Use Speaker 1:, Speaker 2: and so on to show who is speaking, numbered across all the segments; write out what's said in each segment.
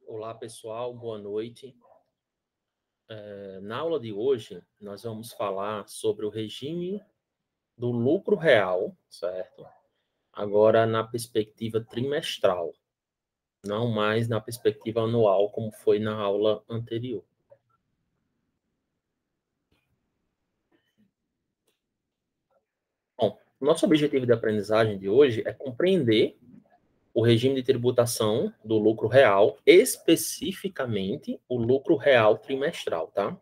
Speaker 1: Olá, pessoal, boa noite. Na aula de hoje, nós vamos falar sobre o regime do lucro real, certo? Agora na perspectiva trimestral, não mais na perspectiva anual, como foi na aula anterior. Bom, nosso objetivo de aprendizagem de hoje é compreender o regime de tributação do lucro real, especificamente o lucro real trimestral, tá?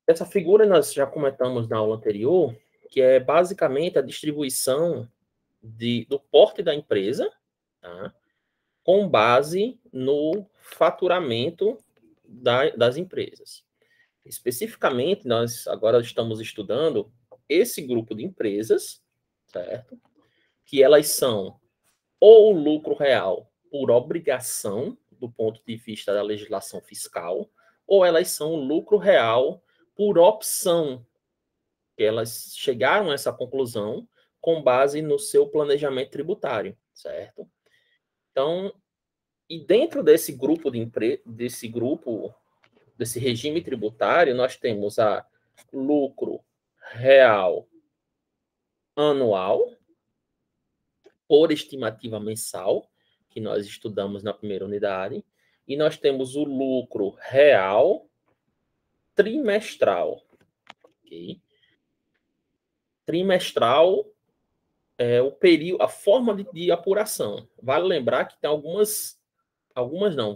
Speaker 1: Essa figura nós já comentamos na aula anterior, que é basicamente a distribuição do porte da empresa, tá? Com base no faturamento das empresas. Especificamente, nós agora estamos estudando esse grupo de empresas, certo? Que elas são ou o lucro real por obrigação, do ponto de vista da legislação fiscal, ou elas são o lucro real por opção, que elas chegaram a essa conclusão com base no seu planejamento tributário, certo? Então, e dentro desse grupo desse regime tributário, nós temos a lucro real anual por estimativa mensal, que nós estudamos na primeira unidade, e nós temos o lucro real trimestral, ok? Trimestral é o período, a forma de apuração. Vale lembrar que tem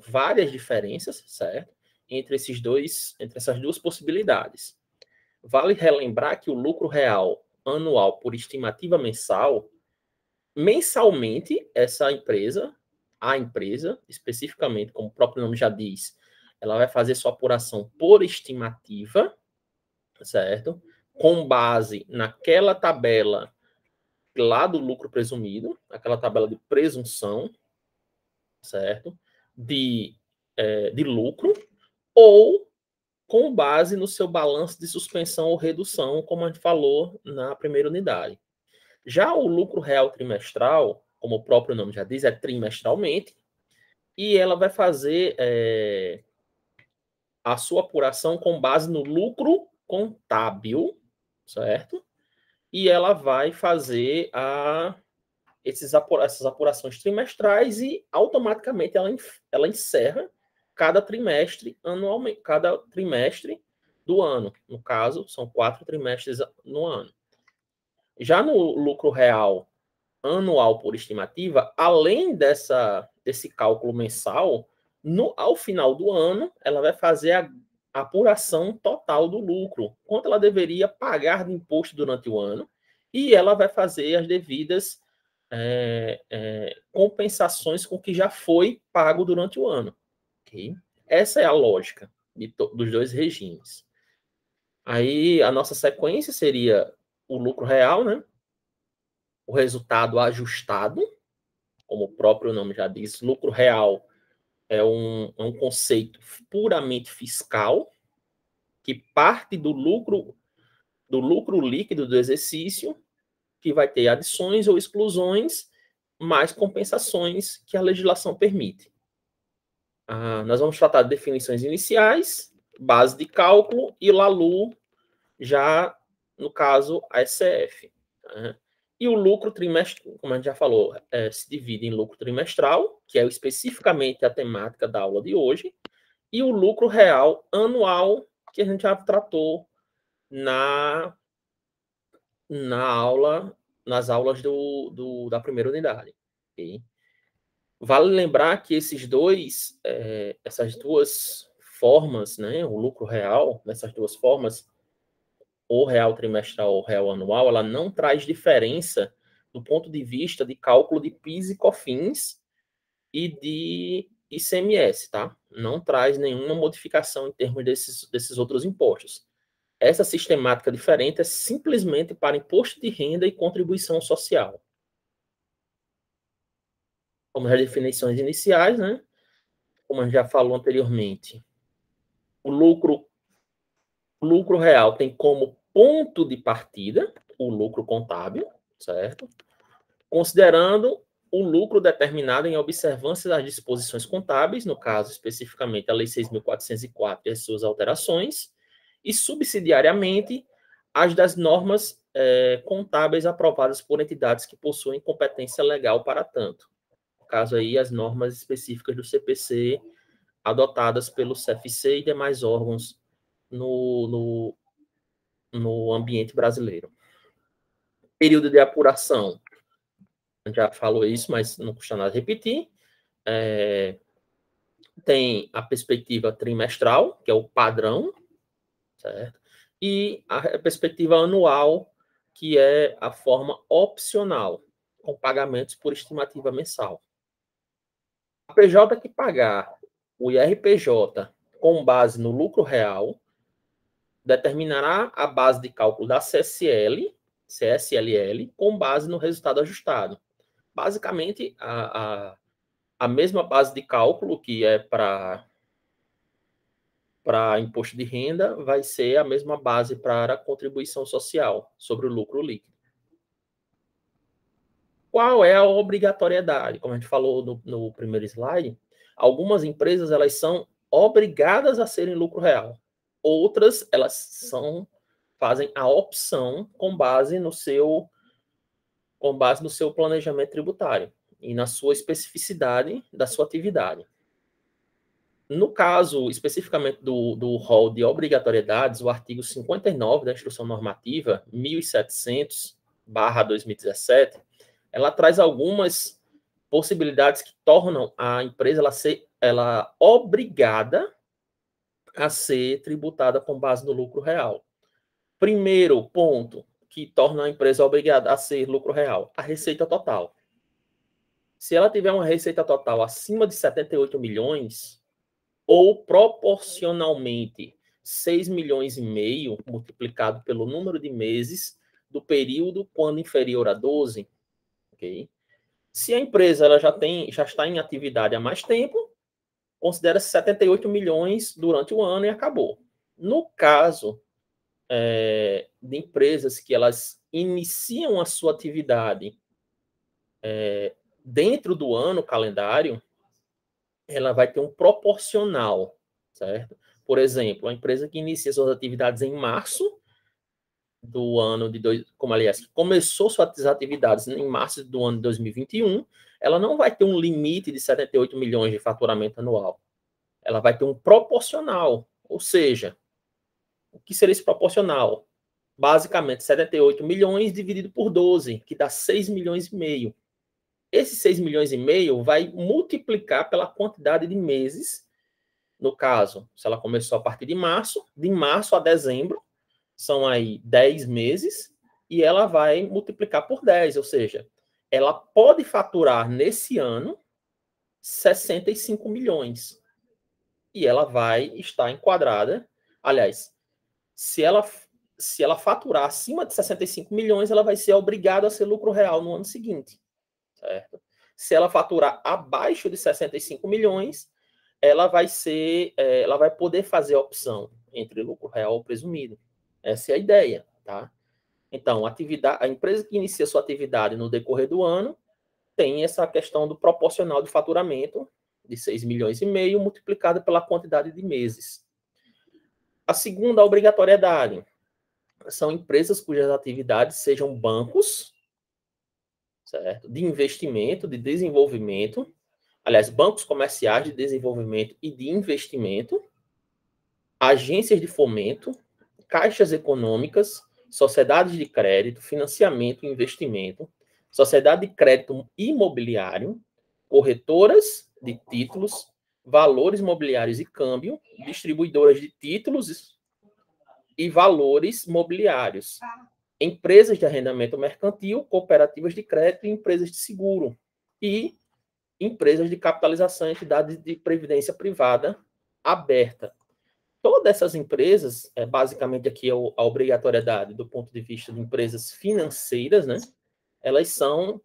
Speaker 1: várias diferenças, certo? Entre essas duas possibilidades. Vale relembrar que o lucro real anual por estimativa mensal, mensalmente, a empresa, especificamente, como o próprio nome já diz, ela vai fazer sua apuração por estimativa, certo? Com base naquela tabela lá do lucro presumido, aquela tabela de presunção, certo? De lucro, ou com base no seu balanço de suspensão ou redução, como a gente falou na primeira unidade. Já o lucro real trimestral, como o próprio nome já diz, é trimestralmente, e ela vai fazer a sua apuração com base no lucro contábil, certo? E ela vai fazer essas apurações trimestrais e automaticamente ela encerra cada trimestre anualmente, cada trimestre do ano. No caso, são 4 trimestres no ano. Já no lucro real anual por estimativa, além desse cálculo mensal, ao final do ano, ela vai fazer a apuração total do lucro, quanto ela deveria pagar de imposto durante o ano, e ela vai fazer as devidas compensações com o que já foi pago durante o ano. Okay? Essa é a lógica dos dois regimes. Aí a nossa sequência seria o lucro real, né? O resultado ajustado, como o próprio nome já diz, lucro real é um conceito puramente fiscal, que parte do lucro líquido do exercício, que vai ter adições ou exclusões, mais compensações que a legislação permite. Nós vamos tratar de definições iniciais, base de cálculo e LALU, já no caso a SCF. Tá? E o lucro trimestral, como a gente já falou, se divide em lucro trimestral, que é especificamente a temática da aula de hoje, e o lucro real anual, que a gente já tratou nas aulas da primeira unidade. Okay? Vale lembrar que essas duas formas, né, o lucro real, nessas duas formas, ou real trimestral ou real anual, ela não traz diferença do ponto de vista de cálculo de PIS e COFINS e de ICMS, tá? Não traz nenhuma modificação em termos desses outros impostos. Essa sistemática diferente é simplesmente para imposto de renda e contribuição social. Como as definições iniciais, né? Como a gente já falou anteriormente, o lucro real tem como ponto de partida o lucro contábil, certo? Considerando o lucro determinado em observância das disposições contábeis, no caso, especificamente, a Lei 6.404 e as suas alterações, e, subsidiariamente, as das normas contábeis aprovadas por entidades que possuem competência legal para tanto. No caso aí, as normas específicas do CPC, adotadas pelo CFC e demais órgãos no ambiente brasileiro. Período de apuração. A gente já falou isso, mas não custa nada repetir. Tem a perspectiva trimestral, que é o padrão, certo? E a perspectiva anual, que é a forma opcional, com pagamentos por estimativa mensal. A PJ que pagar o IRPJ com base no lucro real determinará a base de cálculo da CSLL, com base no resultado ajustado. Basicamente, a mesma base de cálculo que é para imposto de renda vai ser a mesma base para a contribuição social sobre o lucro líquido. Qual é a obrigatoriedade? Como a gente falou no primeiro slide, algumas empresas elas são obrigadas a serem lucro real. Outras, elas fazem a opção com base no seu planejamento tributário e na sua especificidade da sua atividade. No caso, especificamente do rol de obrigatoriedades, o artigo 59 da Instrução Normativa 1700/2017, ela traz algumas possibilidades que tornam a empresa ela obrigada a ser tributada com base no lucro real. Primeiro ponto que torna a empresa obrigada a ser lucro real, a receita total. Se ela tiver uma receita total acima de 78 milhões, ou proporcionalmente 6 milhões e meio multiplicado pelo número de meses do período quando inferior a 12, ok? Se a empresa ela já está em atividade há mais tempo, considera-se 78 milhões durante o ano e acabou. No caso de empresas que elas iniciam a sua atividade dentro do ano calendário, ela vai ter um proporcional, certo? Por exemplo, a empresa que inicia suas atividades em março do ano aliás, começou suas atividades em março do ano de 2021, ela não vai ter um limite de 78 milhões de faturamento anual. Ela vai ter um proporcional, ou seja, o que seria esse proporcional? Basicamente, 78 milhões dividido por 12, que dá 6 milhões e meio. Esses 6 milhões e meio vai multiplicar pela quantidade de meses, no caso, se ela começou a partir de março a dezembro, são aí 10 meses, e ela vai multiplicar por 10, ou seja, ela pode faturar nesse ano 65 milhões. E ela vai estar enquadrada, aliás, se ela faturar acima de 65 milhões, ela vai ser obrigada a ser lucro real no ano seguinte. Certo? Se ela faturar abaixo de 65 milhões, ela vai poder fazer a opção entre lucro real ou presumido. Essa é a ideia, tá? Então, a empresa que inicia sua atividade no decorrer do ano tem essa questão do proporcional de faturamento de 6 milhões e meio multiplicado pela quantidade de meses. A segunda obrigatoriedade são empresas cujas atividades sejam bancos, certo? De investimento, de desenvolvimento, aliás, bancos comerciais de desenvolvimento e de investimento, agências de fomento, caixas econômicas, sociedades de crédito, financiamento e investimento, sociedade de crédito imobiliário, corretoras de títulos, valores mobiliários e câmbio, distribuidoras de títulos e valores mobiliários, empresas de arrendamento mercantil, cooperativas de crédito e empresas de seguro, e empresas de capitalização, entidades de previdência privada aberta. Todas essas empresas, basicamente aqui a obrigatoriedade do ponto de vista de empresas financeiras, né? Elas são,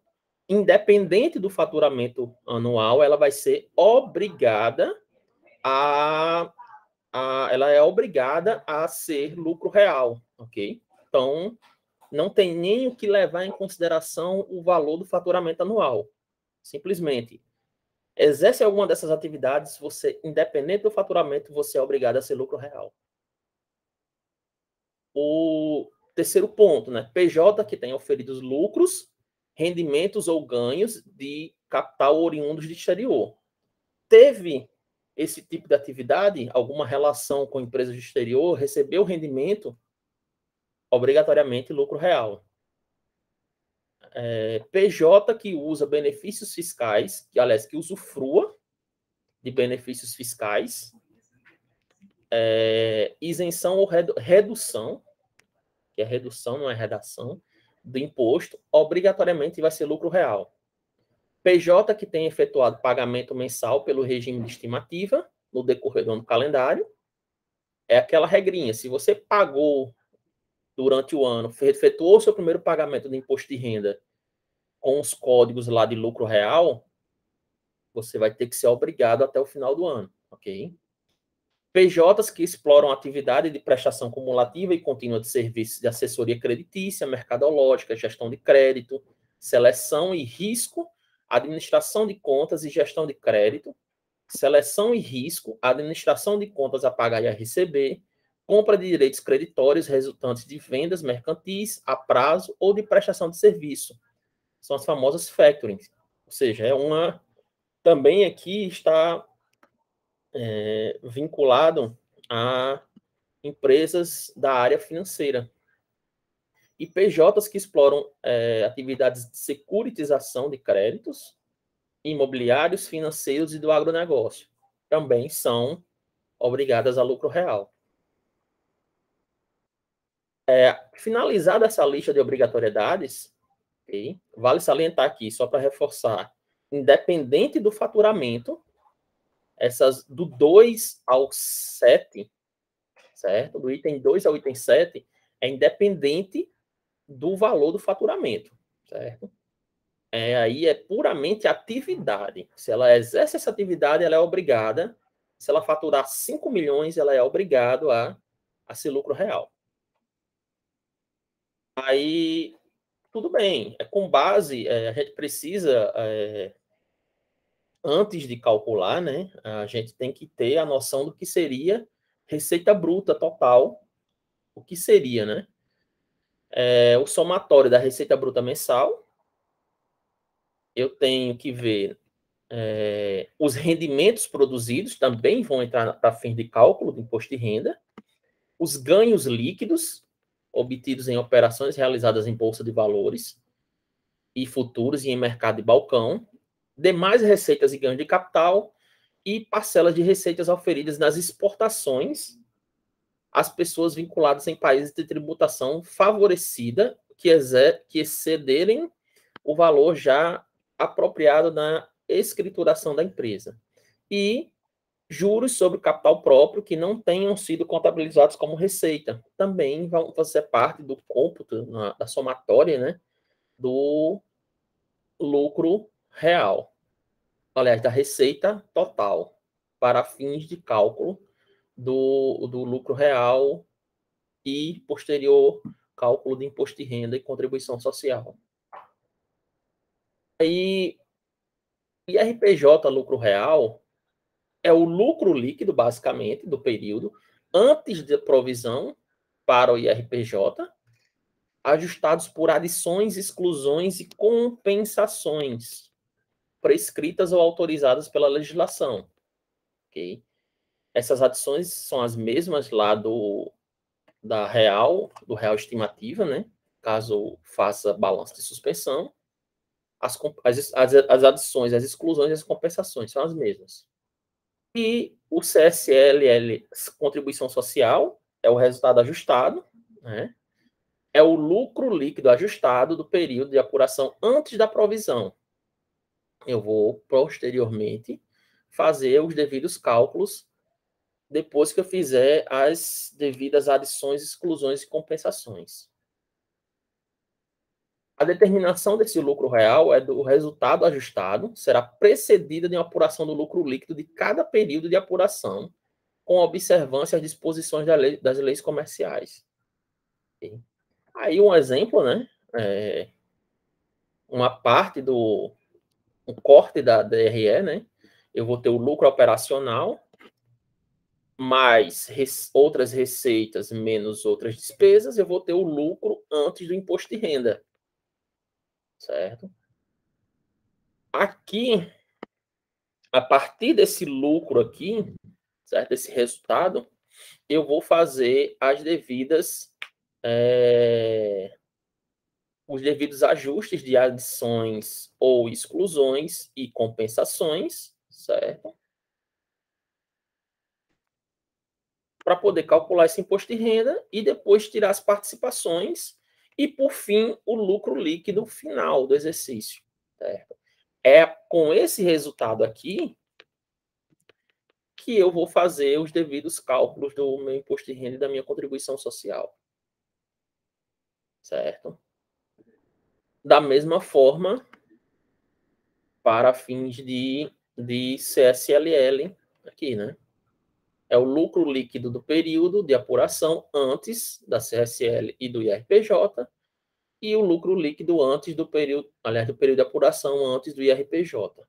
Speaker 1: independente do faturamento anual, ela vai ser obrigada ela é obrigada a ser lucro real, ok? Então, não tem nem o que levar em consideração o valor do faturamento anual. Simplesmente, exerce alguma dessas atividades, você, independente do faturamento, você é obrigado a ser lucro real. O terceiro ponto, né? PJ que tem oferidos lucros, rendimentos ou ganhos de capital oriundos de exterior. Teve esse tipo de atividade, alguma relação com empresas de exterior, recebeu rendimento, obrigatoriamente lucro real. PJ que usa benefícios fiscais, que, aliás, que usufrua de benefícios fiscais, isenção ou redução, que é redução, não é redação, do imposto, obrigatoriamente vai ser lucro real. PJ que tem efetuado pagamento mensal pelo regime de estimativa no decorrer do ano calendário, é aquela regrinha, se você pagou durante o ano, efetuou o seu primeiro pagamento de imposto de renda com os códigos lá de lucro real, você vai ter que ser obrigado até o final do ano, ok? PJs que exploram atividade de prestação cumulativa e contínua de serviços de assessoria creditícia, mercadológica, gestão de crédito, seleção e risco, administração de contas e gestão de crédito, seleção e risco, administração de contas a pagar e a receber, compra de direitos creditórios resultantes de vendas mercantis a prazo ou de prestação de serviço. São as famosas factoring. Ou seja, também aqui está vinculado a empresas da área financeira. E PJs que exploram atividades de securitização de créditos, imobiliários, financeiros e do agronegócio. Também são obrigadas a lucro real. Finalizada essa lista de obrigatoriedades, okay, vale salientar aqui, só para reforçar, independente do faturamento, essas do 2 ao 7, certo? Do item 2 ao item 7, é independente do valor do faturamento, certo? Aí é puramente atividade. Se ela exerce essa atividade, ela é obrigada. Se ela faturar 5 milhões, ela é obrigada a ser lucro real. Aí, tudo bem. Com base, a gente precisa, antes de calcular, né, a gente tem que ter a noção do que seria receita bruta total, o que seria, né? O somatório da receita bruta mensal. Eu tenho que ver os rendimentos produzidos, também vão entrar para fins de cálculo do imposto de renda. Os ganhos líquidos, obtidos em operações realizadas em bolsa de valores e futuros e em mercado de balcão. Demais receitas e ganhos de capital e parcelas de receitas oferidas nas exportações às pessoas vinculadas em países de tributação favorecida que excederem o valor já apropriado na escrituração da empresa. E juros sobre capital próprio que não tenham sido contabilizados como receita. Também vão fazer parte do cômputo, da somatória, né, do lucro real. Aliás, da receita total, para fins de cálculo do lucro real e posterior cálculo de imposto de renda e contribuição social. Aí, IRPJ lucro real é o lucro líquido, basicamente, do período, antes da provisão para o IRPJ, ajustados por adições, exclusões e compensações prescritas ou autorizadas pela legislação. Okay? Essas adições são as mesmas lá do real estimativa, né? Caso faça balanço de suspensão. As adições, as exclusões e as compensações são as mesmas. E o CSLL, contribuição social, é o resultado ajustado, né? É o lucro líquido ajustado do período de apuração antes da provisão. Eu vou, posteriormente, fazer os devidos cálculos depois que eu fizer as devidas adições, exclusões e compensações. A determinação desse lucro real é do resultado ajustado, será precedida de uma apuração do lucro líquido de cada período de apuração, com observância às disposições das leis comerciais. Okay? Aí um exemplo, né? Uma parte do um corte da DRE, né? Eu vou ter o lucro operacional, mais outras receitas, menos outras despesas, eu vou ter o lucro antes do imposto de renda. Certo? Aqui, a partir desse lucro aqui, certo? Esse resultado, eu vou fazer as devidas... os devidos ajustes de adições ou exclusões e compensações, certo? Para poder calcular esse imposto de renda e depois tirar as participações e, por fim, o lucro líquido final do exercício, certo? É com esse resultado aqui que eu vou fazer os devidos cálculos do meu imposto de renda e da minha contribuição social, certo? Da mesma forma, para fins de CSLL aqui, né? É o lucro líquido do período de apuração antes da CSL e do IRPJ e o lucro líquido antes do período, aliás, do período de apuração antes do IRPJ.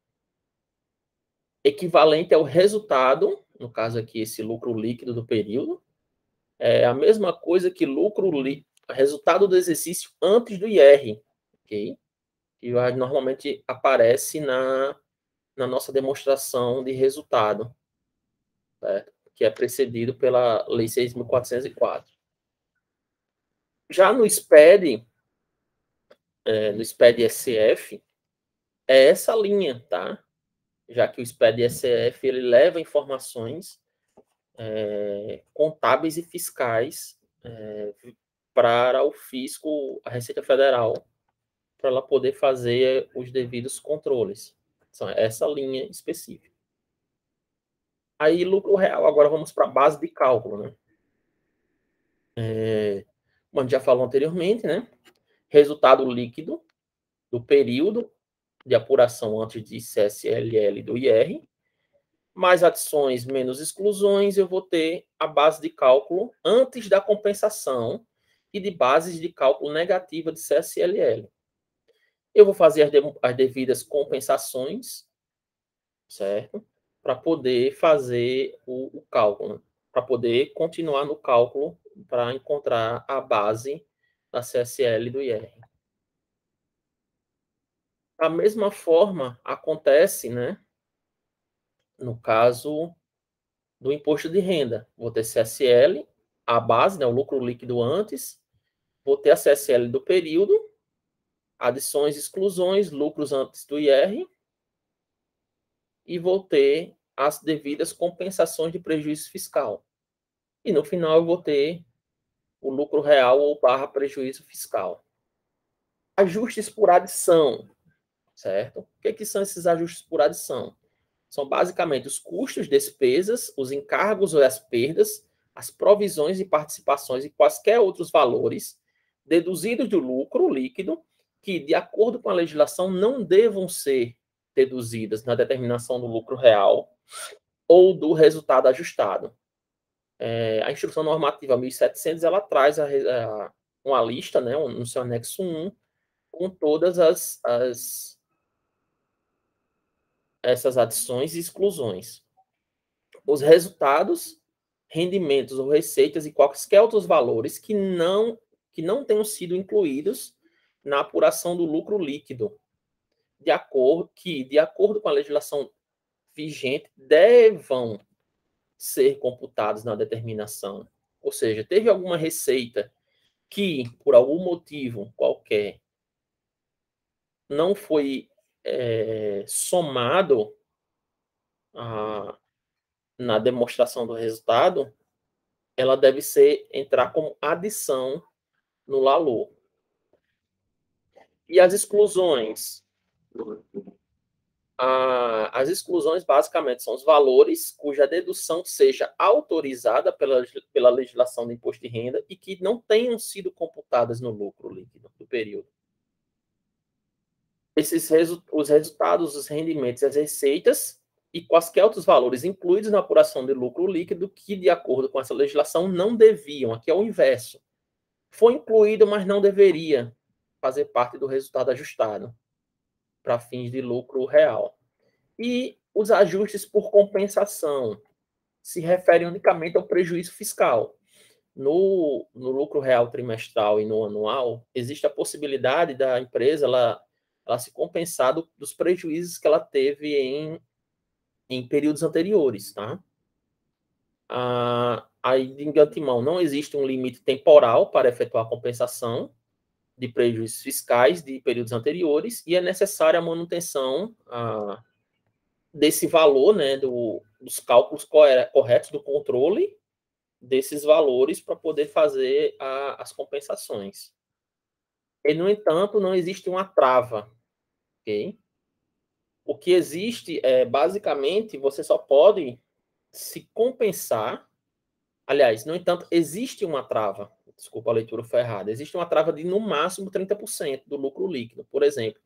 Speaker 1: Equivalente ao resultado, no caso aqui, esse lucro líquido do período, é a mesma coisa que resultado do exercício antes do IR, ok? Que normalmente aparece na nossa demonstração de resultado, certo? Que é precedido pela Lei 6.404. Já no SPED, no SPED-SF, é essa linha, tá? Já que o SPED-SF ele leva informações contábeis e fiscais para o fisco, a Receita Federal, para ela poder fazer os devidos controles. Então, essa linha específica. Aí, lucro real. Agora vamos para a base de cálculo, né? Como a gente já falou anteriormente, né? Resultado líquido do período de apuração antes de CSLL do IR, mais adições menos exclusões, eu vou ter a base de cálculo antes da compensação e de bases de cálculo negativa de CSLL. Eu vou fazer as devidas compensações, certo? Para poder fazer o cálculo, para poder continuar no cálculo, para encontrar a base da CSL e do IR. Da mesma forma, acontece, né, no caso do imposto de renda. Vou ter CSL, a base, né, o lucro líquido antes, vou ter a CSL do período, adições, exclusões, lucros antes do IR, e vou ter as devidas compensações de prejuízo fiscal. E no final eu vou ter o lucro real ou barra prejuízo fiscal. Ajustes por adição, certo? O que são esses ajustes por adição? São basicamente os custos, despesas, os encargos ou as perdas, as provisões e participações e quaisquer outros valores deduzidos do lucro líquido que, de acordo com a legislação, não devam ser deduzidas na determinação do lucro real ou do resultado ajustado. A Instrução Normativa 1700 ela traz uma lista, né, no seu anexo 1, com todas essas adições e exclusões. Os resultados, rendimentos ou receitas e quaisquer outros valores que não tenham sido incluídos na apuração do lucro líquido, de acordo com a legislação vigente, devam ser computados na determinação. Ou seja, teve alguma receita que, por algum motivo qualquer, não foi somado na demonstração do resultado, ela deve entrar como adição no LALO. E as exclusões? As exclusões, basicamente, são os valores cuja dedução seja autorizada pela legislação do imposto de renda e que não tenham sido computadas no lucro líquido do período. Os resultados, os rendimentos e as receitas e quaisquer outros valores incluídos na apuração de lucro líquido que, de acordo com essa legislação, não deviam. Aqui é o inverso. Foi incluído, mas não deveria fazer parte do resultado ajustado. para fins de lucro real. E os ajustes por compensação se referem unicamente ao prejuízo fiscal. No lucro real trimestral e no anual, existe a possibilidade da empresa ela se compensar dos prejuízos que ela teve em períodos anteriores, tá? Aí, de antemão, não existe um limite temporal para efetuar a compensação de prejuízos fiscais de períodos anteriores e é necessária a manutenção desse valor, né, dos cálculos corretos do controle desses valores para poder fazer as compensações. E, no entanto, não existe uma trava, ok? O que existe é, basicamente, você só pode se compensar. Aliás, no entanto, existe uma trava. Desculpa, a leitura foi errada. Existe uma trava de, no máximo, 30% do lucro líquido. Por exemplo,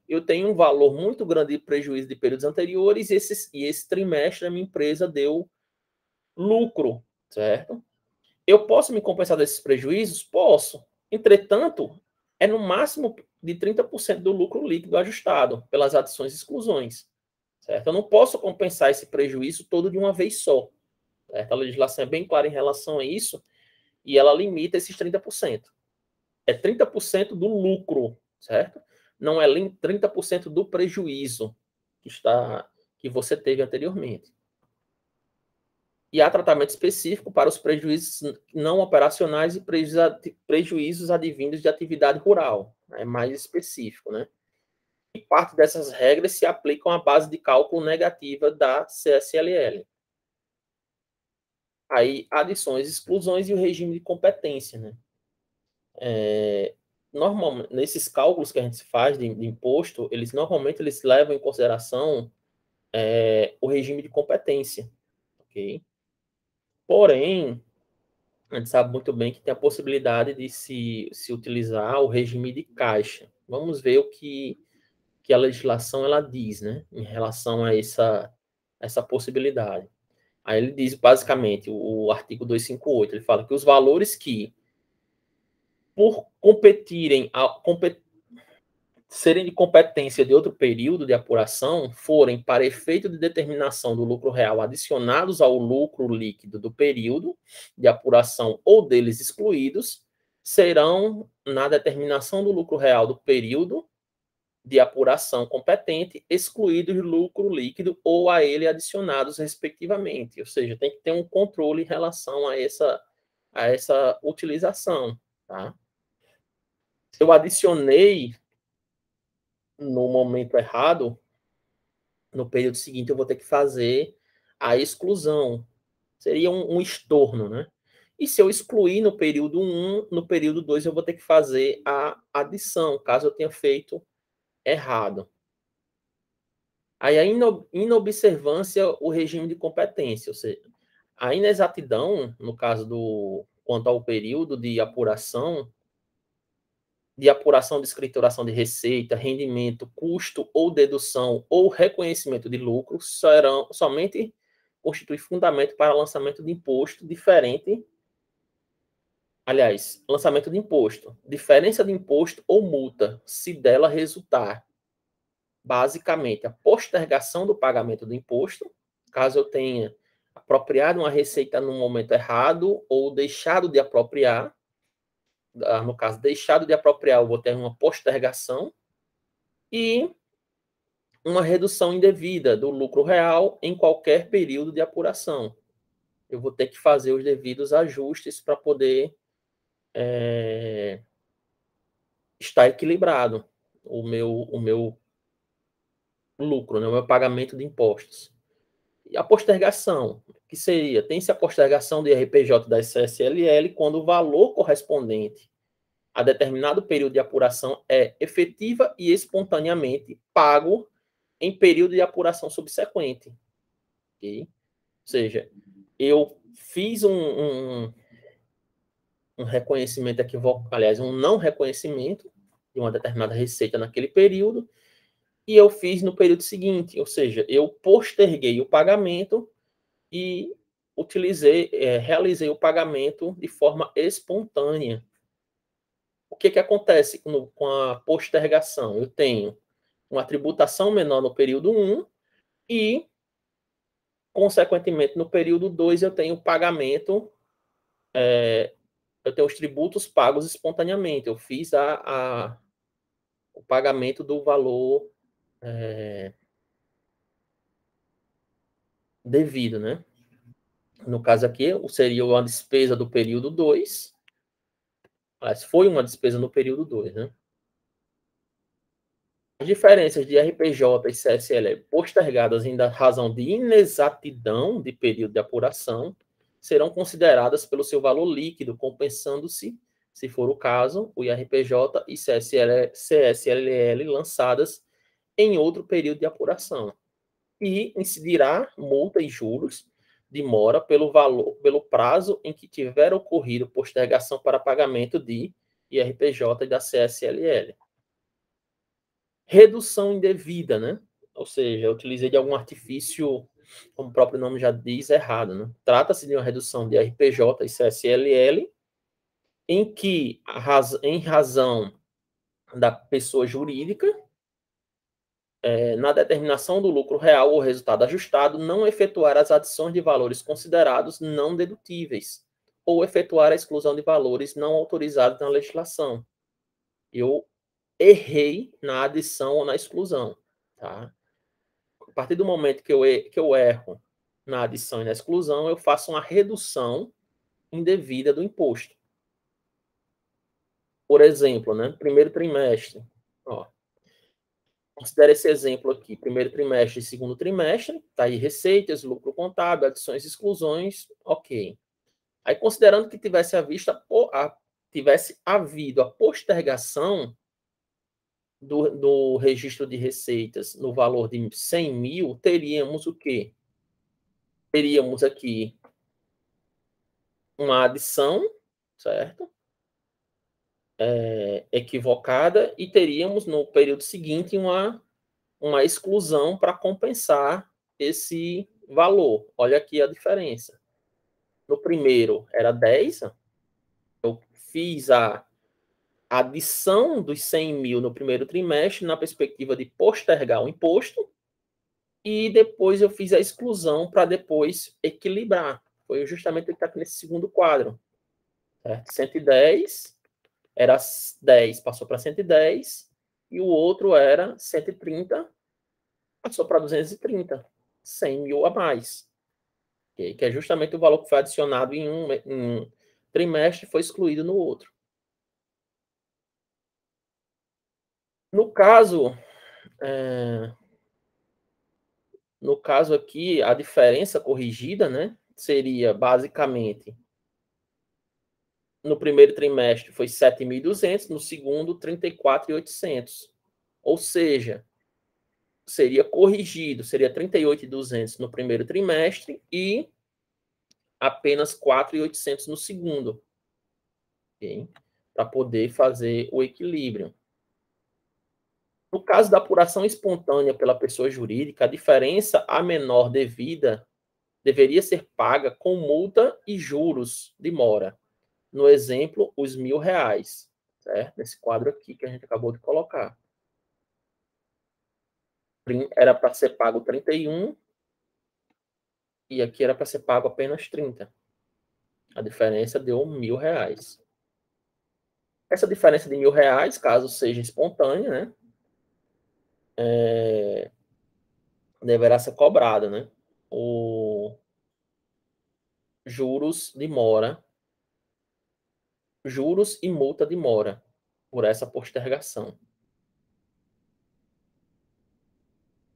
Speaker 1: eu tenho um valor muito grande de prejuízo de períodos anteriores e esse trimestre a minha empresa deu lucro, certo? Eu posso me compensar desses prejuízos? Posso. Entretanto, é no máximo de 30% do lucro líquido ajustado pelas adições e exclusões, certo? Eu não posso compensar esse prejuízo todo de uma vez só, certo? A legislação é bem clara em relação a isso e ela limita esses 30%. É 30% do lucro, certo? Não é 30% do prejuízo que você teve anteriormente. E há tratamento específico para os prejuízos não operacionais e prejuízos advindos de atividade rural. É mais específico, né? E parte dessas regras se aplicam à base de cálculo negativa da CSLL. Aí, adições, exclusões e o regime de competência, né? Normalmente, nesses cálculos que a gente faz de imposto, normalmente eles levam em consideração o regime de competência, ok? Porém, a gente sabe muito bem que tem a possibilidade de se utilizar o regime de caixa. Vamos ver o que a legislação ela diz, né, em relação a essa possibilidade. Aí ele diz, basicamente, o artigo 258, ele fala que os valores que, por serem de competência de outro período de apuração, forem, para efeito de determinação do lucro real, adicionados ao lucro líquido do período de apuração ou deles excluídos, serão, na determinação do lucro real do período de apuração competente, excluídos do lucro líquido ou a ele adicionados, respectivamente. Ou seja, tem que ter um controle em relação a essa utilização. Tá? Se eu adicionei no momento errado, no período seguinte eu vou ter que fazer a exclusão. Seria um estorno, né? E se eu excluir no período 1, no período 2 eu vou ter que fazer a adição, caso eu tenha feito errado. Aí a inobservância, o regime de competência, ou seja, a inexatidão, no caso quanto ao período de apuração de escrituração de receita, rendimento, custo ou dedução ou reconhecimento de lucro somente constitui fundamento para lançamento de imposto diferente. Aliás, lançamento de imposto, diferença de imposto ou multa, se dela resultar, basicamente, a postergação do pagamento do imposto, caso eu tenha apropriado uma receita no momento errado ou deixado de apropriar. No caso, deixado de apropriar, eu vou ter uma postergação e uma redução indevida do lucro real em qualquer período de apuração. Eu vou ter que fazer os devidos ajustes para poder estar equilibrado o meu lucro, né, o meu pagamento de impostos. E a postergação, que seria, tem-se a postergação do IRPJ da CSLL quando o valor correspondente a determinado período de apuração é efetiva e espontaneamente pago em período de apuração subsequente. Okay? Ou seja, eu fiz um reconhecimento equivocado, aliás, um não reconhecimento de uma determinada receita naquele período, e eu fiz no período seguinte, ou seja, eu posterguei o pagamento e realizei o pagamento de forma espontânea. O que acontece com a postergação? Eu tenho uma tributação menor no período 1 e, consequentemente, no período 2 eu tenho pagamento, eu tenho os tributos pagos espontaneamente. Eu fiz o pagamento do valor devido, né? No caso aqui, seria uma despesa do período 2. Mas foi uma despesa no período 2, né? As diferenças de RPJ e CSL postergadas em razão de inexatidão de período de apuração serão consideradas pelo seu valor líquido, compensando-se, se for o caso, o IRPJ e CSLL lançadas em outro período de apuração. E incidirá multa e juros de mora pelo prazo em que tiver ocorrido postergação para pagamento de IRPJ e da CSLL. Redução indevida, né? Ou seja, eu utilizei de algum artifício, como o próprio nome já diz, errado, né? Trata-se de uma redução de RPJ e CSLL, em que, em razão da pessoa jurídica, na determinação do lucro real ou resultado ajustado, não efetuar as adições de valores considerados não dedutíveis, ou efetuar a exclusão de valores não autorizados na legislação. Eu errei na adição ou na exclusão, tá? A partir do momento que eu erro na adição e na exclusão, eu faço uma redução indevida do imposto. Por exemplo, né, primeiro trimestre, ó, considera esse exemplo aqui, primeiro trimestre e segundo trimestre, tá aí receitas, lucro contábil, adições e exclusões, ok. Aí, considerando que tivesse havido a postergação do registro de receitas no valor de 100 mil, teríamos o quê? Teríamos aqui uma adição, certo? Equivocada, e teríamos no período seguinte uma exclusão para compensar esse valor. Olha aqui a diferença. No primeiro era 10, eu fiz a adição dos 100 mil no primeiro trimestre na perspectiva de postergar o imposto, e depois eu fiz a exclusão para depois equilibrar. Foi justamente o que está aqui nesse segundo quadro. Certo? 110 era 10, passou para 110, e o outro era 130, passou para 230, 100 mil a mais, okay? Que é justamente o valor que foi adicionado em um trimestre e foi excluído no outro. No caso, aqui, a diferença corrigida, né, seria basicamente, no primeiro trimestre foi 7.200, no segundo 34.800. Ou seja, seria corrigido, seria 38.200 no primeiro trimestre e apenas 4.800 no segundo, okay? Para poder fazer o equilíbrio. No caso da apuração espontânea pela pessoa jurídica, a diferença a menor devida deveria ser paga com multa e juros de mora. No exemplo, os R$ 1.000, certo? Nesse quadro aqui que a gente acabou de colocar. Era para ser pago 31 e aqui era para ser pago apenas 30. A diferença deu R$ 1.000. Essa diferença de R$ 1.000, caso seja espontânea, né, deverá ser cobrada, né, o juros de mora, juros e multa de mora por essa postergação.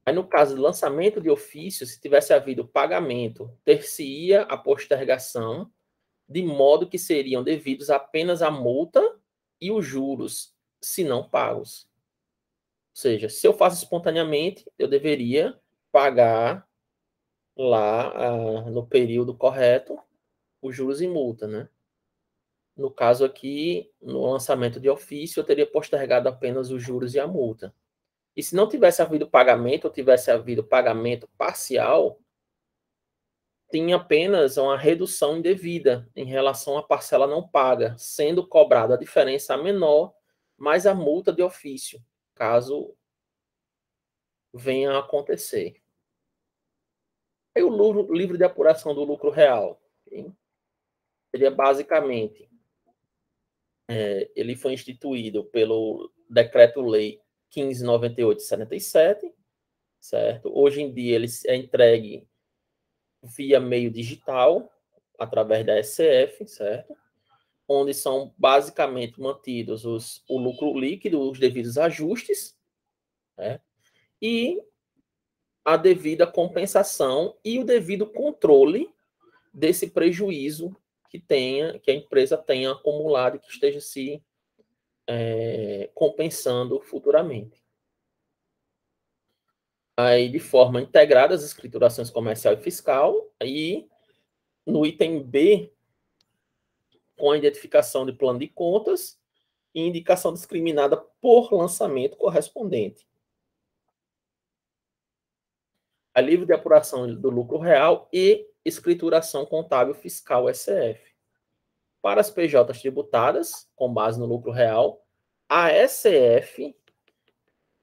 Speaker 1: Aí, no caso do lançamento de ofício, se tivesse havido pagamento, ter-se-ia a postergação, de modo que seriam devidos apenas a multa e os juros, se não pagos. Ou seja, se eu faço espontaneamente, eu deveria pagar lá no período correto os juros e multa, né? No caso aqui, no lançamento de ofício, eu teria postergado apenas os juros e a multa. E se não tivesse havido pagamento, ou tivesse havido pagamento parcial, tinha apenas uma redução indevida em relação à parcela não paga, sendo cobrada a diferença menor mais a multa de ofício, caso venha a acontecer. Aí o livro de apuração do lucro real, okay? Seria basicamente, ele foi instituído pelo Decreto-Lei 1598 de 77, certo? Hoje em dia ele é entregue via meio digital, através da SCF, certo? Onde são basicamente mantidos o lucro líquido, os devidos ajustes, né? E a devida compensação e o devido controle desse prejuízo que a empresa tenha acumulado e que esteja se compensando futuramente. Aí, de forma integrada, as escriturações comercial e fiscal, e no item B, com a identificação de plano de contas e indicação discriminada por lançamento correspondente. A livre de apuração do lucro real e escrituração contábil fiscal SF. Para as PJs tributadas, com base no lucro real, a SF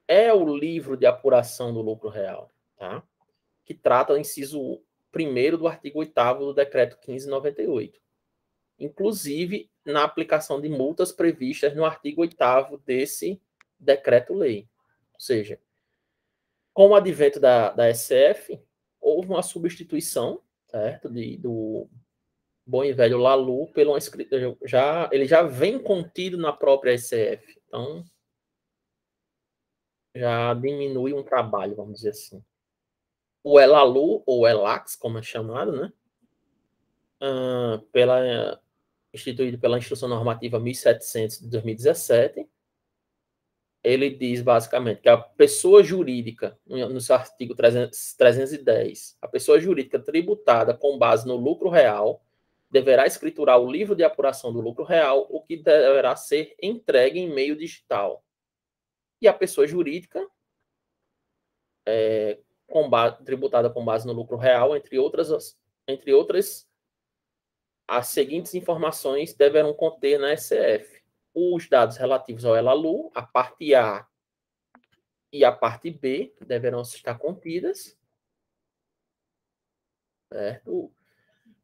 Speaker 1: é o livro de apuração do lucro real, tá? Que trata do inciso 1º do artigo 8º do Decreto 1598. Inclusive, na aplicação de multas previstas no artigo 8º desse decreto-lei. Ou seja, com o advento da SF, houve uma substituição, certo, do bom e velho LALU pelo ele já vem contido na própria SF. Então, já diminui um trabalho, vamos dizer assim. O ELALU, ou ELAX, como é chamado, né? Instituído pela Instrução Normativa 1700 de 2017, ele diz basicamente que a pessoa jurídica, no seu artigo 310, a pessoa jurídica tributada com base no lucro real deverá escriturar o livro de apuração do lucro real, o que deverá ser entregue em meio digital. E a pessoa jurídica, tributada com base no lucro real, entre outras, as seguintes informações deverão conter na SF: os dados relativos ao ELALU, a parte A e a parte B deverão estar contidas, certo?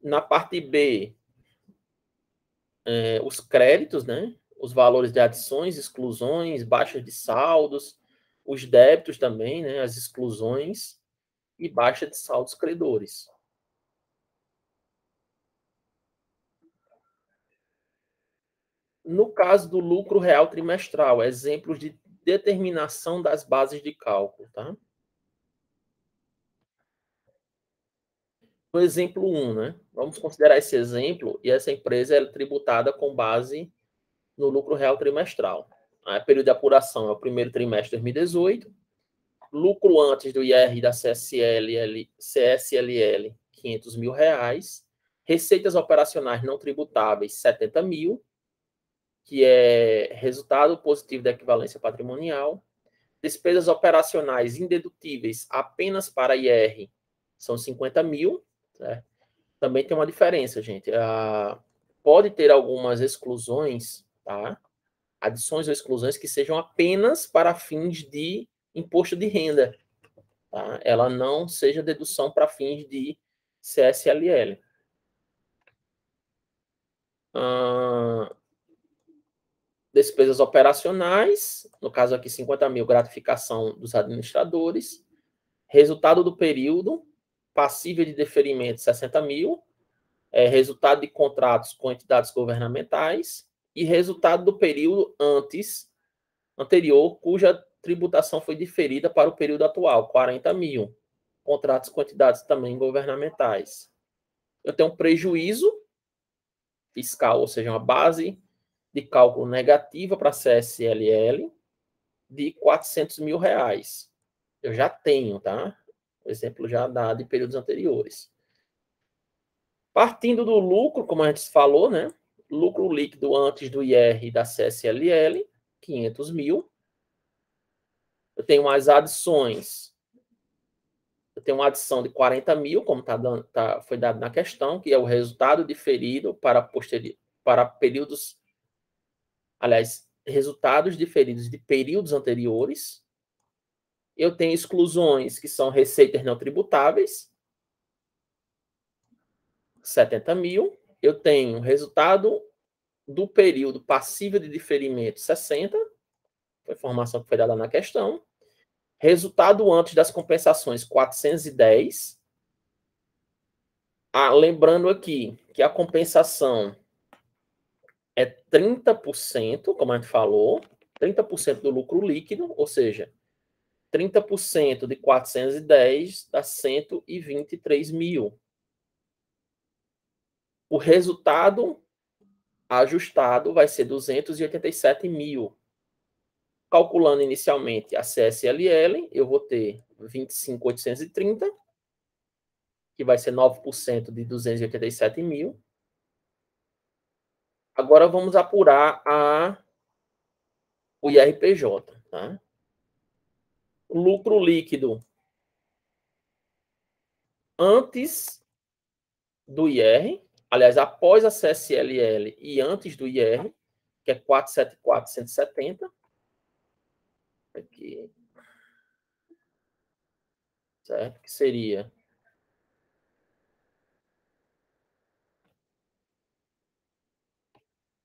Speaker 1: Na parte B, os créditos, né? Os valores de adições, exclusões, baixas de saldos, os débitos também, né? As exclusões e baixa de saldos credores. No caso do lucro real trimestral, exemplos de determinação das bases de cálculo, tá? No exemplo 1, né? Vamos considerar esse exemplo e essa empresa é tributada com base no lucro real trimestral. O período de apuração é o primeiro trimestre de 2018, lucro antes do IR da CSLL, R$ 500 mil, receitas operacionais não tributáveis, 70 mil, que é resultado positivo da equivalência patrimonial, despesas operacionais indedutíveis apenas para IR, são 50 mil, certo? Também tem uma diferença, gente. Pode ter algumas exclusões, tá? Adições ou exclusões que sejam apenas para fins de imposto de renda, tá? Ela não seja dedução para fins de CSLL. Despesas operacionais, no caso aqui 50 mil, gratificação dos administradores, resultado do período, passível de deferimento 60 mil, resultado de contratos com entidades governamentais e resultado do período anterior, cuja tributação foi diferida para o período atual, 40 mil. Contratos com entidades também governamentais. Eu tenho um prejuízo fiscal, ou seja, uma base de cálculo negativa para a CSLL de R$ 400 mil. Eu já tenho, tá? O exemplo já dado em períodos anteriores. Partindo do lucro, como a gente falou, né? Lucro líquido antes do IR da CSLL, 500 mil. Eu tenho as adições. Eu tenho uma adição de 40 mil, como foi dado na questão, que é o resultado diferido para períodos. Aliás, resultados diferidos de períodos anteriores. Eu tenho exclusões que são receitas não tributáveis, 70 mil. Eu tenho resultado do período passível de diferimento, 60. Foi a informação que foi dada na questão. Resultado antes das compensações, 410. Lembrando aqui que a compensação é 30%, como a gente falou, 30% do lucro líquido, ou seja, 30% de 410 dá 123 mil. O resultado ajustado vai ser 287 mil. Calculando inicialmente a CSLL, eu vou ter 25.830, que vai ser 9% de 287 mil. Agora vamos apurar o IRPJ. Tá? O lucro líquido antes do IR, aliás, após a CSLL e antes do IR, que é 474.170. Aqui. Certo? Que seria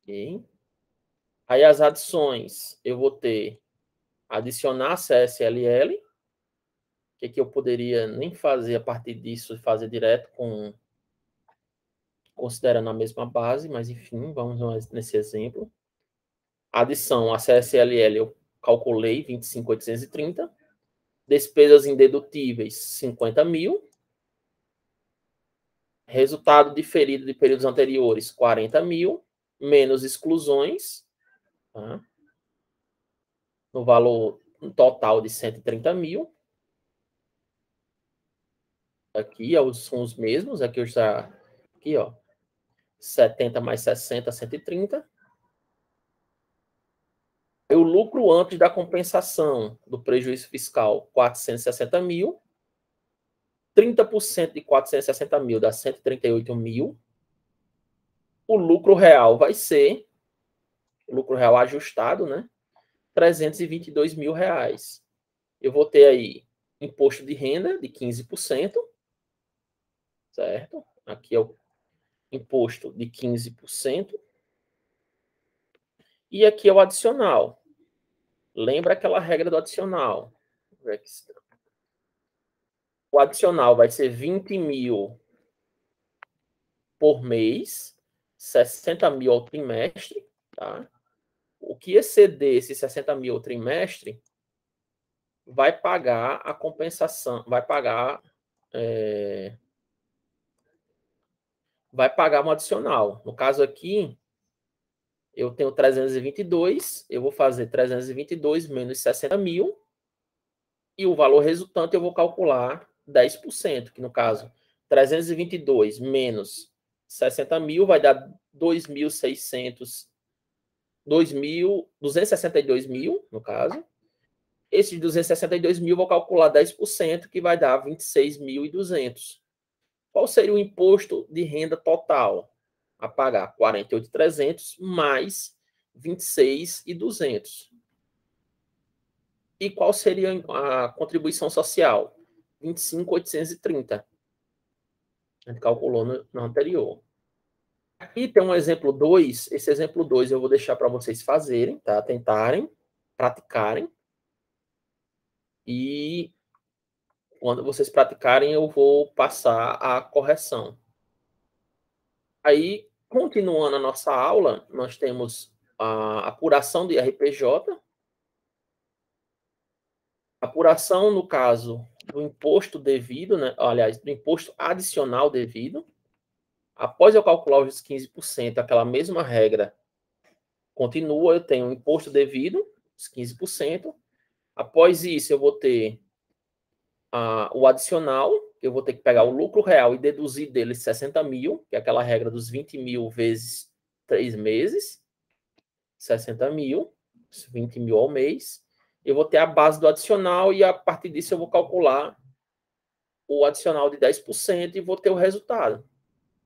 Speaker 1: aqui. Aí as adições, eu vou ter adicionar a CSLL, que eu poderia nem fazer a partir disso, fazer direto considerando a mesma base, mas enfim, vamos nesse exemplo. Adição a CSLL eu calculei 25.830. Despesas indedutíveis, 50 mil. Resultado diferido de períodos anteriores, 40 mil. Menos exclusões, tá? No valor total de 130 mil. Aqui são os mesmos. Aqui está, aqui, ó, 70 mais 60, 130. O lucro antes da compensação do prejuízo fiscal, 460 mil. 30% de 460 mil dá 138 mil. O lucro real vai ser, o lucro real ajustado, né? 322 mil reais. Eu vou ter aí imposto de renda de 15%, certo? Aqui é o imposto de 15%. E aqui é o adicional. Lembra aquela regra do adicional. O adicional vai ser 20 mil por mês, 60 mil ao trimestre, tá? O que exceder esses 60 mil ao trimestre vai pagar a compensação, vai pagar um adicional. No caso aqui, eu tenho 322, eu vou fazer 322 menos 60 mil, e o valor resultante eu vou calcular 10%, que no caso, 322 menos 60 mil vai dar 2.600, 262 mil, no caso. Esses 262 mil, vou calcular 10%, que vai dar 26.200. Qual seria o imposto de renda total a pagar? 48.300 mais 26.200. E qual seria a contribuição social? 25.830. A gente calculou no anterior. Aqui tem um exemplo 2. Esse exemplo 2 eu vou deixar para vocês fazerem, tá? Tentarem, praticarem. E quando vocês praticarem, eu vou passar a correção. Aí, continuando a nossa aula, nós temos a apuração de IRPJ. Apuração, no caso, do imposto devido, né? Aliás, do imposto adicional devido. Após eu calcular os 15%, aquela mesma regra continua, eu tenho o imposto devido, os 15%. Após isso, eu vou ter o adicional, eu vou ter que pegar o lucro real e deduzir dele 60 mil, que é aquela regra dos 20 mil vezes 3 meses, 60 mil, 20 mil ao mês. Eu vou ter a base do adicional e a partir disso eu vou calcular o adicional de 10% e vou ter o resultado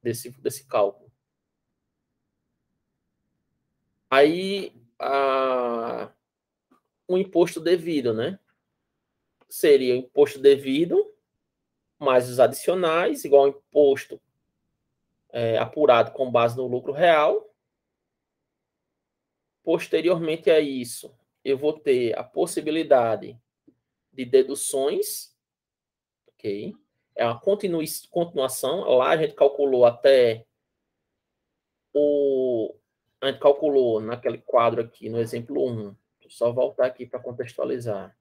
Speaker 1: desse cálculo. Aí, o imposto devido, né? seria o imposto devido, mais os adicionais, igual ao imposto apurado com base no lucro real. Posteriormente a isso, eu vou ter a possibilidade de deduções, ok? É uma continuação. Lá a gente calculou até a gente calculou naquele quadro aqui, no exemplo 1. Deixa eu só voltar aqui para contextualizar.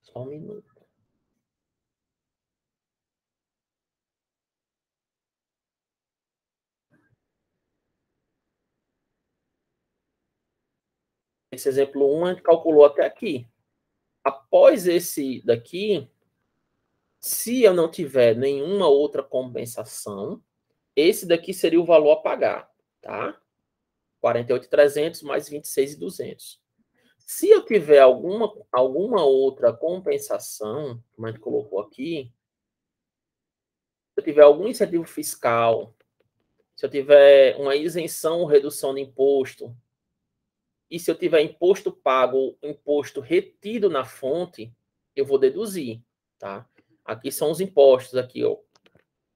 Speaker 1: Só um minuto. Esse exemplo 1 a gente calculou até aqui. Após esse daqui, se eu não tiver nenhuma outra compensação, esse daqui seria o valor a pagar, tá? 48.300 mais 26.200. Se eu tiver alguma outra compensação, como a gente colocou aqui, se eu tiver algum incentivo fiscal, se eu tiver uma isenção ou redução de imposto, e se eu tiver imposto pago ou imposto retido na fonte, eu vou deduzir, tá? Aqui são os impostos, aqui, ó.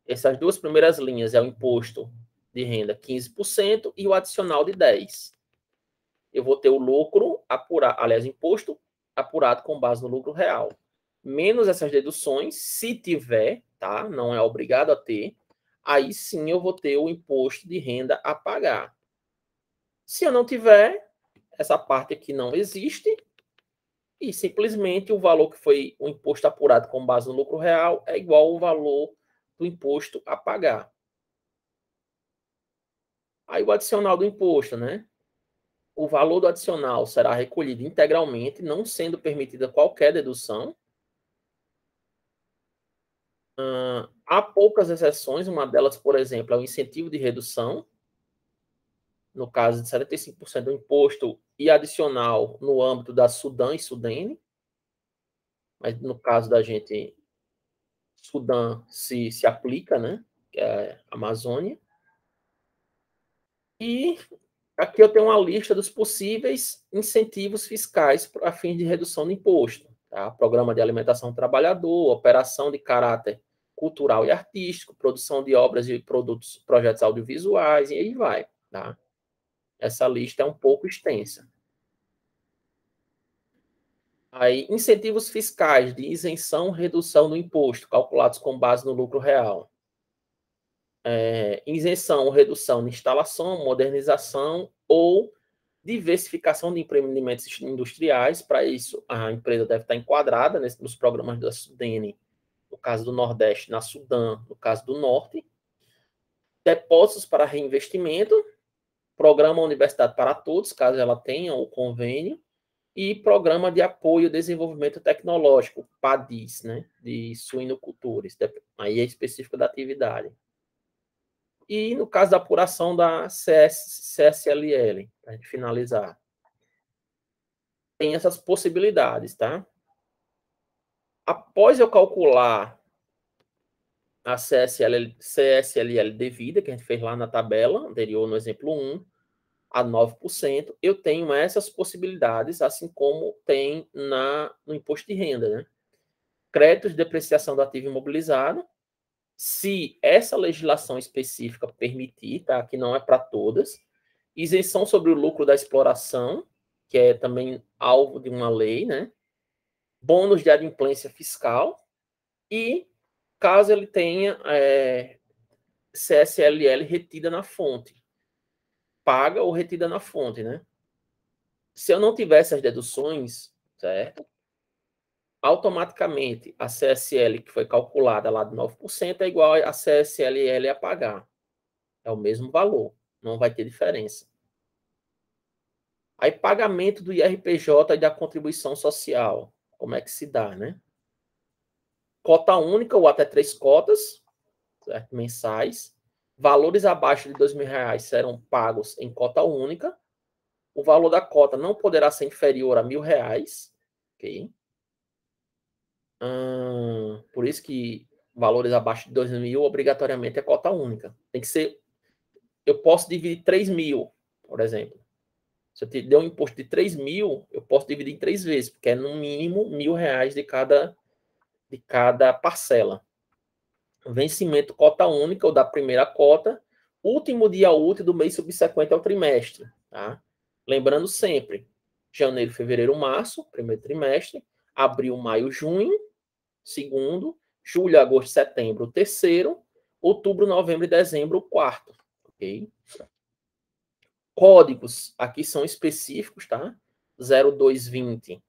Speaker 1: Essas duas primeiras linhas é o imposto de renda 15% e o adicional de 10%. Eu vou ter o lucro apurado, aliás, imposto apurado com base no lucro real. Menos essas deduções, se tiver, tá? Não é obrigado a ter. Aí sim eu vou ter o imposto de renda a pagar. Se eu não tiver, essa parte aqui não existe. E simplesmente o valor que foi o imposto apurado com base no lucro real é igual ao valor do imposto a pagar. Aí o adicional do imposto, né? O valor do adicional será recolhido integralmente, não sendo permitida qualquer dedução. Há poucas exceções, uma delas, por exemplo, é o incentivo de redução, no caso de 75% do imposto e adicional no âmbito da Sudan e Sudene, mas no caso da gente, Sudã se aplica, né? Que é a Amazônia. E aqui eu tenho uma lista dos possíveis incentivos fiscais a fim de redução de imposto. Tá? Programa de alimentação do trabalhador, operação de caráter cultural e artístico, produção de obras e projetos audiovisuais, e aí vai. Tá? Essa lista é um pouco extensa. Aí, incentivos fiscais de isenção, redução do imposto, calculados com base no lucro real. Isenção ou redução de instalação, modernização ou diversificação de empreendimentos industriais. Para isso, a empresa deve estar enquadrada nos programas da Sudene, no caso do Nordeste, na Sudã, no caso do Norte. Depósitos para reinvestimento, programa Universidade para Todos, caso ela tenha o convênio, e programa de apoio ao desenvolvimento tecnológico, PADIS, né, de suinocultores, aí é específico da atividade. E no caso da apuração da CSLL, para a gente finalizar, tem essas possibilidades, tá? Após eu calcular a CSLL devida, que a gente fez lá na tabela anterior, no exemplo 1, a 9%, eu tenho essas possibilidades, assim como tem no imposto de renda, né? Créditos de depreciação do ativo imobilizado, se essa legislação específica permitir, tá? Que não é para todas. Isenção sobre o lucro da exploração, que é também alvo de uma lei, né? Bônus de adimplência fiscal e caso ele tenha CSLL retida na fonte, paga ou retida na fonte, né? Se eu não tiver essas deduções, certo? Automaticamente a CSL que foi calculada lá de 9% é igual a CSLL a pagar. É o mesmo valor, não vai ter diferença. Aí pagamento do IRPJ e da contribuição social, como é que se dá, né? Cota única ou até 3 cotas, certo? Mensais. Valores abaixo de R$ 2.000 serão pagos em cota única. O valor da cota não poderá ser inferior a R$ 1.000, ok? Por isso que valores abaixo de 2.000 obrigatoriamente é cota única. Tem que ser. Eu posso dividir 3.000, por exemplo. Se eu te der um imposto de 3 mil, eu posso dividir em 3 vezes, porque é no mínimo R$ 1.000 de cada parcela. Vencimento cota única, ou da primeira cota, último dia útil do mês subsequente ao trimestre. Tá? Lembrando sempre, janeiro, fevereiro, março, primeiro trimestre, abril, maio, junho, segundo, julho, agosto, setembro, terceiro, outubro, novembro e dezembro, quarto. Ok? Códigos aqui são específicos, tá? 0220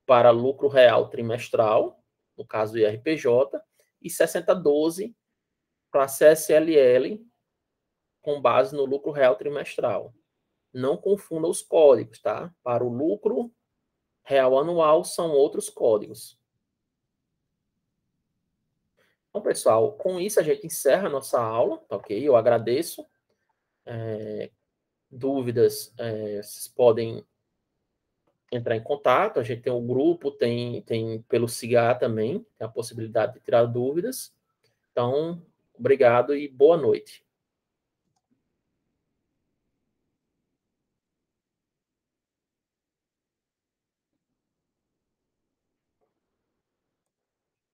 Speaker 1: para lucro real trimestral, no caso do IRPJ, e 6012 para CSLL, com base no lucro real trimestral. Não confunda os códigos, tá? Para o lucro real anual são outros códigos. Então, pessoal, com isso a gente encerra a nossa aula, tá ok? Eu agradeço. Dúvidas, vocês podem entrar em contato. A gente tem um grupo, tem pelo SIGA também, tem a possibilidade de tirar dúvidas. Então, obrigado e boa noite.